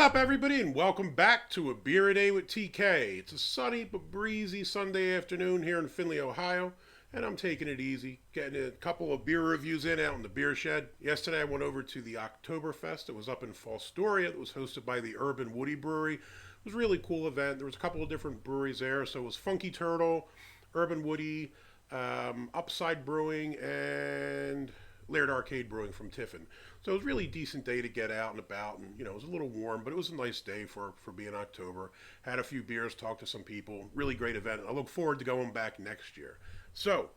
up, everybody, and welcome back to A Beer a Day with TK. It's a sunny but breezy Sunday afternoon here in Findlay, Ohio, and I'm taking it easy, getting a couple of beer reviews in out in the beer shed. Yesterday I went over to the Oktoberfest. It was up in Halsdurchschlag. It was hosted by the Urban Woody Brewery. It was a really cool event. There was a couple of different breweries there, so it was Funky Turtle, Urban Woody, Upside Brewing, and Laird Arcade Brewing from Tiffin. So it was a really decent day to get out and about, and it was a little warm, but it was a nice day for being October. Had a few beers, talked to some people. Really great event. I look forward to going back next year. So,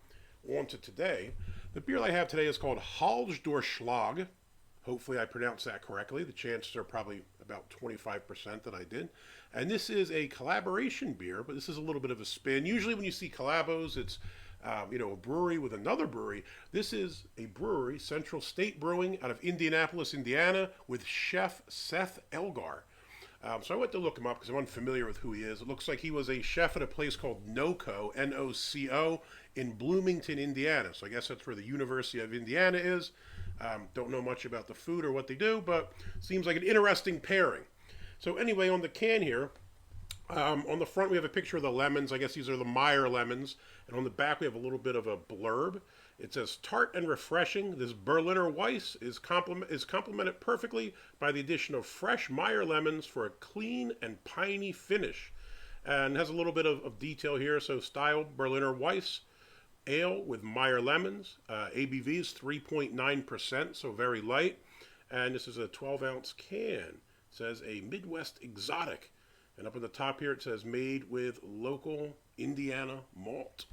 on to today. The beer I have today is called Halsdurchschlag. Hopefully I pronounced that correctly. The chances are probably about 25% that I did. And this is a collaboration beer, but this is a little bit of a spin. Usually when you see collabos, it's a brewery with another brewery. This is a brewery, Central State Brewing, out of Indianapolis, Indiana, with Chef Seth Elgar. So I went to look him up because I'm unfamiliar with who he is. It looks like he was a chef at a place called NOCO, N-O-C-O, in Bloomington, Indiana. So I guess that's where the University of Indiana is. Don't know much about the food or what they do, but seems like an interesting pairing. So anyway, on the can here, on the front we have a picture of the lemons. I guess these are the Meyer lemons. And on the back we have a little bit of a blurb. It says, tart and refreshing, this Berliner Weisse is complemented perfectly by the addition of fresh Meyer lemons for a clean and piney finish. And has a little bit of detail here. So style, Berliner Weisse, ale with Meyer lemons. ABV is 3.9%, so very light. And this is a 12-ounce can. It says a Midwest exotic. And up at the top here it says made with local Indiana malt.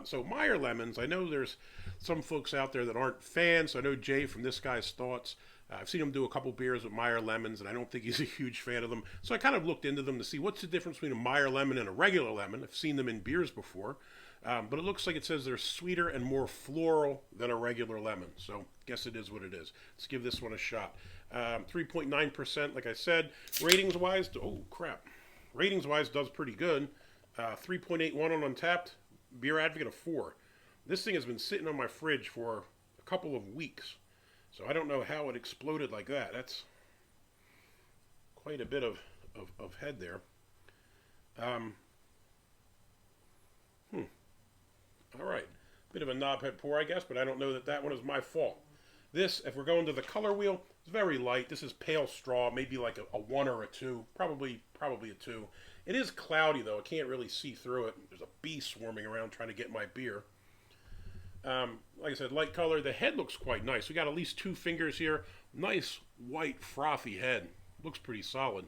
So Meyer lemons, I know there's some folks out there that aren't fans. So I know Jay from This Guy's Thoughts. I've seen him do a couple beers with Meyer lemons, and I don't think he's a huge fan of them. So I kind of looked into them to see what's the difference between a Meyer lemon and a regular lemon. I've seen them in beers before. But it looks like it says they're sweeter and more floral than a regular lemon. So guess it is what it is. Let's give this one a shot. 3.9%, like I said. Ratings-wise, oh crap. Ratings-wise, does pretty good. 3.81 on Untapped. Beer Advocate of 4. This thing has been sitting on my fridge for a couple of weeks. So I don't know how it exploded like that. That's quite a bit of head there. All right. Bit of a knobhead pour, I guess, but I don't know that one is my fault. This, if we're going to the color wheel, it's very light. This is pale straw, maybe like a 1 or a 2. Probably a 2. It is cloudy, though. I can't really see through it. There's a bee swarming around trying to get my beer. Like I said, light color. The head looks quite nice. We got at least 2 fingers here. Nice, white, frothy head. Looks pretty solid.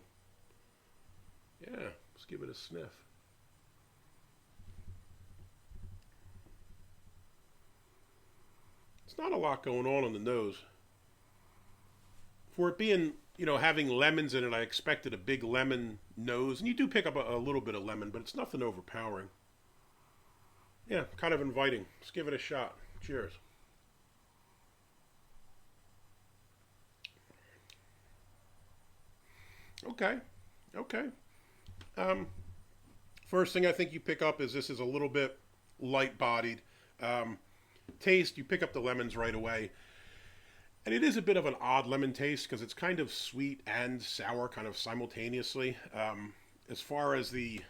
Yeah, let's give it a sniff. It's not a lot going on the nose. For it being, having lemons in it, I expected a big lemon nose. And you do pick up a little bit of lemon, but it's nothing overpowering. Yeah, kind of inviting. Let's give it a shot. Cheers. Okay. First thing I think you pick up is this is a little bit light-bodied. Taste, you pick up the lemons right away. And it is a bit of an odd lemon taste because it's kind of sweet and sour kind of simultaneously. As far as the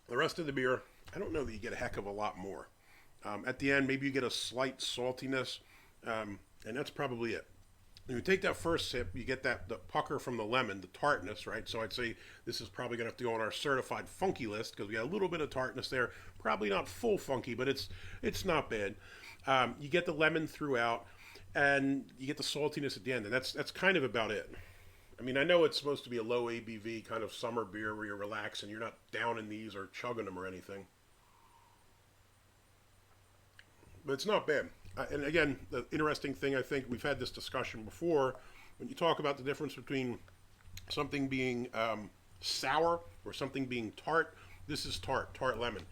rest of the beer, I don't know that you get a heck of a lot more. At the end, maybe you get a slight saltiness, and that's probably it. When you take that first sip, you get the pucker from the lemon, the tartness, right? So I'd say this is probably going to have to go on our certified funky list because we got a little bit of tartness there. Probably not full funky, but it's not bad. You get the lemon throughout, and you get the saltiness at the end, and that's kind of about it. I mean, I know it's supposed to be a low ABV kind of summer beer where you're relaxing, you're not downing these or chugging them or anything. But it's not bad. And again, the interesting thing, I think we've had this discussion before, when you talk about the difference between something being sour or something being tart, this is tart lemon.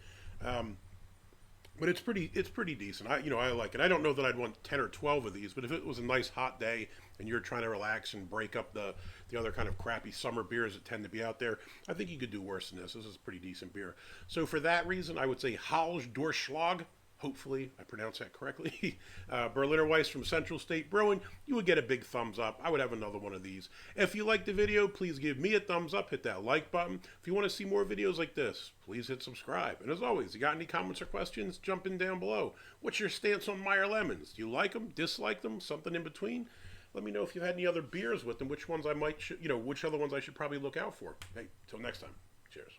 But it's pretty decent. I like it. I don't know that I'd want 10 or 12 of these, but if it was a nice hot day and you're trying to relax and break up the other kind of crappy summer beers that tend to be out there, I think you could do worse than this. This is a pretty decent beer. So for that reason, I would say Halsdurchschlag hopefully I pronounce that correctly, Berliner Weisse from Central State Brewing, you would get a big thumbs up. I would have another one of these. If you liked the video, please give me a thumbs up, hit that like button. If you want to see more videos like this, please hit subscribe. And as always, you got any comments or questions, jump in down below. What's your stance on Meyer lemons? Do you like them, dislike them, something in between? Let me know if you've had any other beers with them, which ones I might, which other ones I should probably look out for. Hey, till next time, cheers.